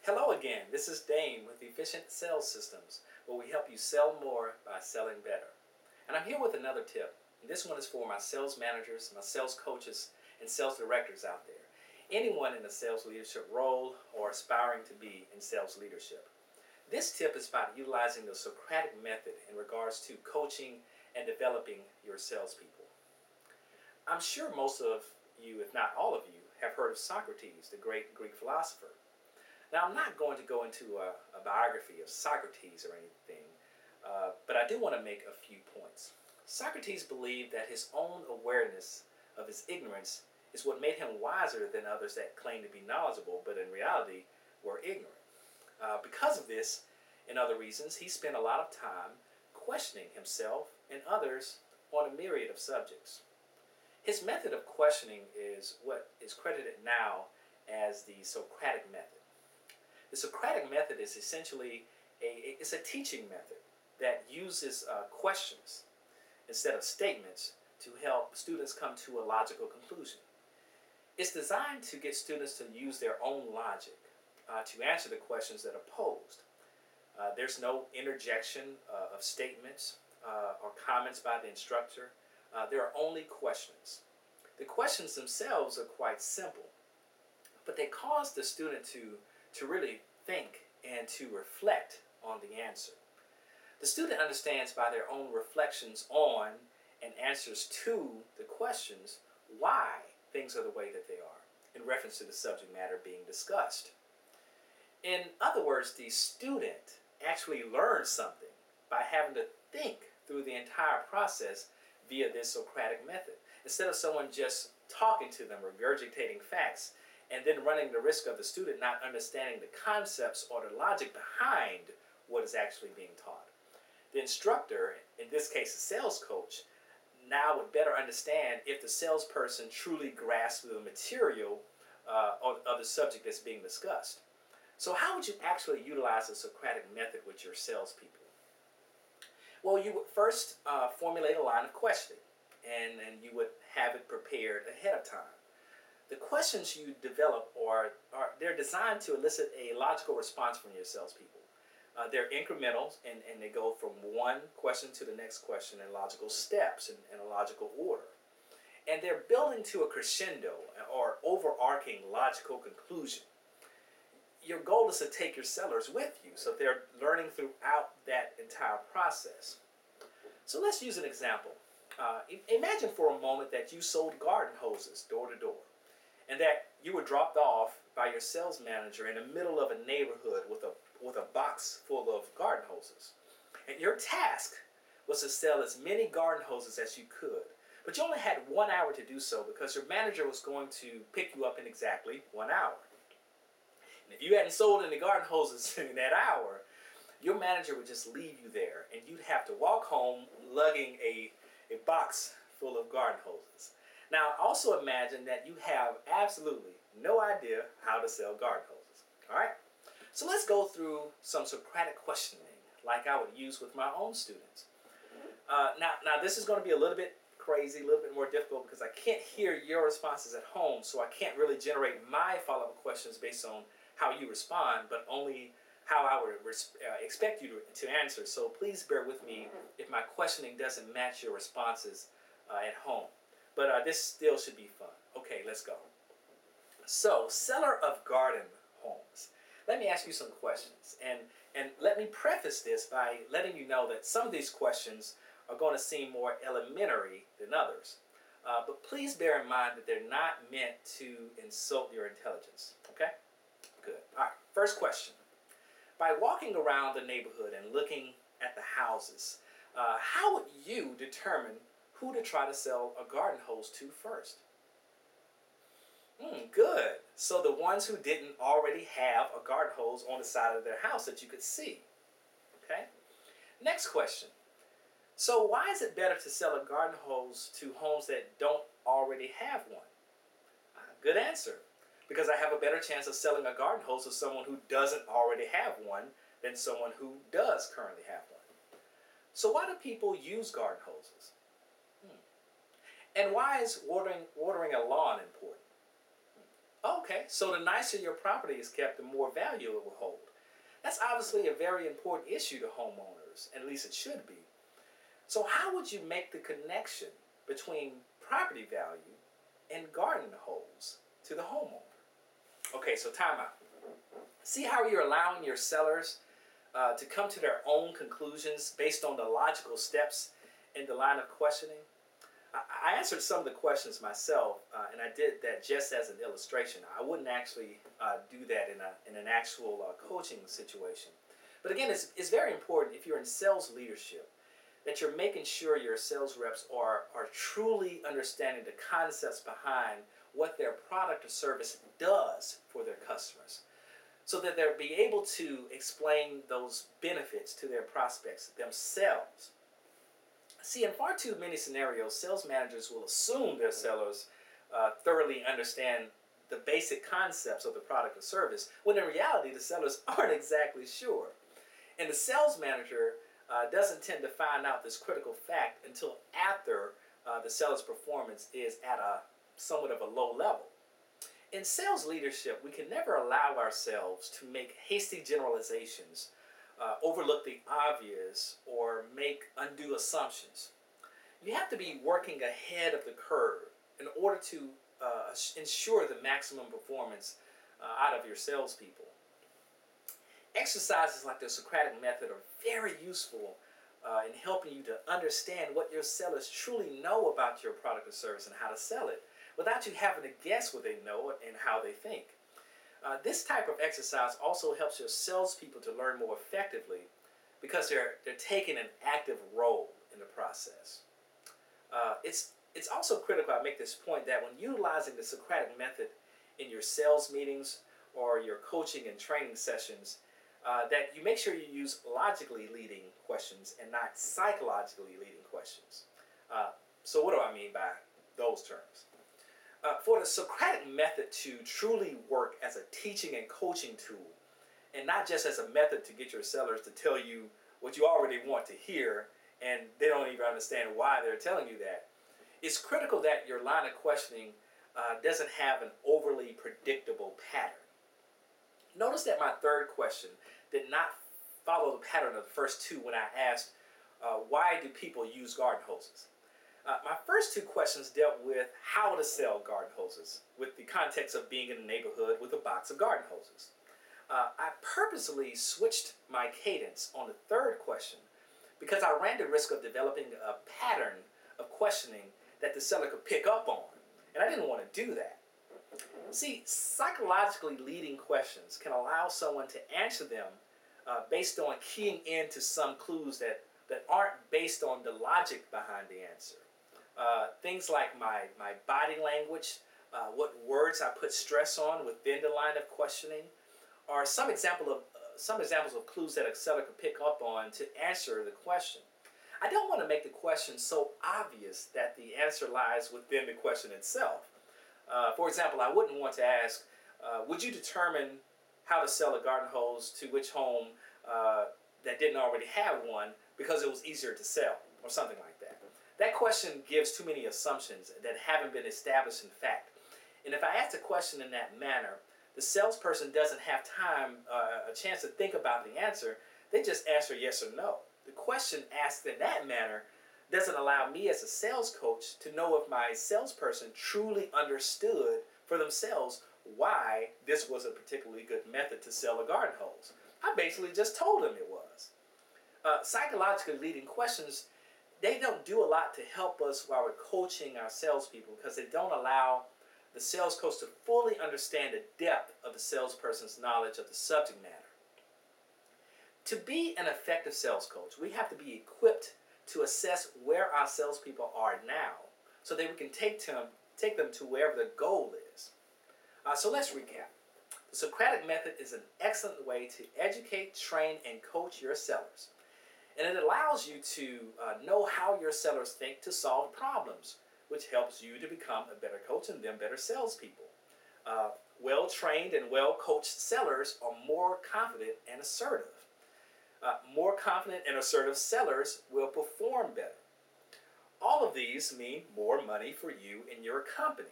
Hello again, this is Dane with Efficient Sales Systems, where we help you sell more by selling better. And I'm here with another tip. And this one is for my sales managers, my sales coaches, and sales directors out there. Anyone in a sales leadership role or aspiring to be in sales leadership. This tip is about utilizing the Socratic method in regards to coaching and developing your salespeople. I'm sure most of you, if not all of you, have heard of Socrates, the great Greek philosopher. Now, I'm not going to go into a biography of Socrates or anything, but I do want to make a few points. Socrates believed that his own awareness of his ignorance is what made him wiser than others that claimed to be knowledgeable, but in reality were ignorant. Because of this and other reasons, he spent a lot of time questioning himself and others on a myriad of subjects. His method of questioning is what is credited now as the Socratic method. The Socratic method is essentially a teaching method that uses questions instead of statements to help students come to a logical conclusion. It's designed to get students to use their own logic to answer the questions that are posed. There's no interjection of statements or comments by the instructor. There are only questions. The questions themselves are quite simple, but they cause the student to really think and to reflect on the answer. The student understands by their own reflections on and answers to the questions why things are the way that they are in reference to the subject matter being discussed. In other words, the student actually learns something by having to think through the entire process via this Socratic method, instead of someone just talking to them, regurgitating facts, and then running the risk of the student not understanding the concepts or the logic behind what is actually being taught. The instructor, in this case the sales coach, now would better understand if the salesperson truly grasps the material of the subject that's being discussed. So how would you actually utilize the Socratic method with your salespeople? Well, you would first formulate a line of questioning, and you would have it prepared ahead of time. The questions you develop they're designed to elicit a logical response from your salespeople. They're incremental, and they go from one question to the next question in logical steps in a logical order. And they're building to a crescendo or overarching logical conclusion. Your goal is to take your sellers with you, so they're learning throughout that entire process. So let's use an example. Imagine for a moment that you sold garden hoses door to door, and that you were dropped off by your sales manager in the middle of a neighborhood with a box full of garden hoses. And your task was to sell as many garden hoses as you could. But you only had 1 hour to do so because your manager was going to pick you up in exactly 1 hour. And if you hadn't sold any garden hoses in that hour, your manager would just leave you there, and you'd have to walk home lugging a box full of garden hoses. Now, also imagine that you have absolutely no idea how to sell garden hoses. All right? So let's go through some Socratic questioning like I would use with my own students. Now, this is going to be a little bit crazy, a little bit more difficult because I can't hear your responses at home, so I can't really generate my follow-up questions based on how you respond, but only how I would expect you to answer. So please bear with me if my questioning doesn't match your responses at home. But this still should be fun. Okay, let's go. So, seller of garden homes. Let me ask you some questions. And let me preface this by letting you know that some of these questions are going to seem more elementary than others. But please bear in mind that they're not meant to insult your intelligence. Okay? Good. All right, first question. By walking around the neighborhood and looking at the houses, how would you determine who to try to sell a garden hose to first? Good. So the ones who didn't already have a garden hose on the side of their house that you could see. Okay? Next question. So why is it better to sell a garden hose to homes that don't already have one? Good answer. Because I have a better chance of selling a garden hose to someone who doesn't already have one than someone who does currently have one. So why do people use garden hoses? And why is watering a lawn important? Okay, so the nicer your property is kept, the more value it will hold. That's obviously a very important issue to homeowners, at least it should be. So how would you make the connection between property value and garden holes to the homeowner? Okay, so time out. See how you're allowing your sellers to come to their own conclusions based on the logical steps in the line of questioning? I answered some of the questions myself, and I did that just as an illustration. I wouldn't actually do that in an actual coaching situation. But again, it's very important if you're in sales leadership that you're making sure your sales reps are truly understanding the concepts behind what their product or service does for their customers, so that they'll be able to explain those benefits to their prospects themselves. See, in far too many scenarios, sales managers will assume their sellers thoroughly understand the basic concepts of the product or service, when in reality, the sellers aren't exactly sure. And the sales manager doesn't tend to find out this critical fact until after the seller's performance is at a somewhat of a low level. In sales leadership, we can never allow ourselves to make hasty generalizations, overlook the obvious, or make undue assumptions. You have to be working ahead of the curve in order to ensure the maximum performance out of your salespeople. Exercises like the Socratic method are very useful in helping you to understand what your sellers truly know about your product or service and how to sell it, without you having to guess what they know and how they think. This type of exercise also helps your salespeople to learn more effectively because they're taking an active role in the process. It's also critical, I make this point, that when utilizing the Socratic method in your sales meetings or your coaching and training sessions, that you make sure you use logically leading questions and not psychologically leading questions. So what do I mean by those terms? For the Socratic method to truly work as a teaching and coaching tool, and not just as a method to get your sellers to tell you what you already want to hear, and they don't even understand why they're telling you that, it's critical that your line of questioning doesn't have an overly predictable pattern. Notice that my third question did not follow the pattern of the first two when I asked, why do people use garden hoses? My first two questions dealt with how to sell garden hoses, with the context of being in a neighborhood with a box of garden hoses. I purposely switched my cadence on the third question because I ran the risk of developing a pattern of questioning that the seller could pick up on, and I didn't want to do that. See, psychologically leading questions can allow someone to answer them based on keying into some clues that aren't based on the logic behind the answer. Things like my body language, what words I put stress on within the line of questioning, are some examples of clues that a seller could pick up on to answer the question. I don't want to make the question so obvious that the answer lies within the question itself. For example, I wouldn't want to ask, would you determine how to sell a garden hose to which home that didn't already have one because it was easier to sell, or something like that. That question gives too many assumptions that haven't been established in fact. And if I ask the question in that manner, the salesperson doesn't have time, a chance to think about the answer. They just answer yes or no. The question asked in that manner doesn't allow me as a sales coach to know if my salesperson truly understood for themselves why this was a particularly good method to sell a garden hose. I basically just told them it was. Psychologically leading questions, they don't do a lot to help us while we're coaching our salespeople because they don't allow the sales coach to fully understand the depth of the salesperson's knowledge of the subject matter. To be an effective sales coach, we have to be equipped to assess where our salespeople are now so that we can take them to wherever the goal is. So let's recap. The Socratic method is an excellent way to educate, train, and coach your sellers. And it allows you to know how your sellers think to solve problems, which helps you to become a better coach and them better salespeople. Well-trained and well-coached sellers are more confident and assertive. More confident and assertive sellers will perform better. All of these mean more money for you and your company.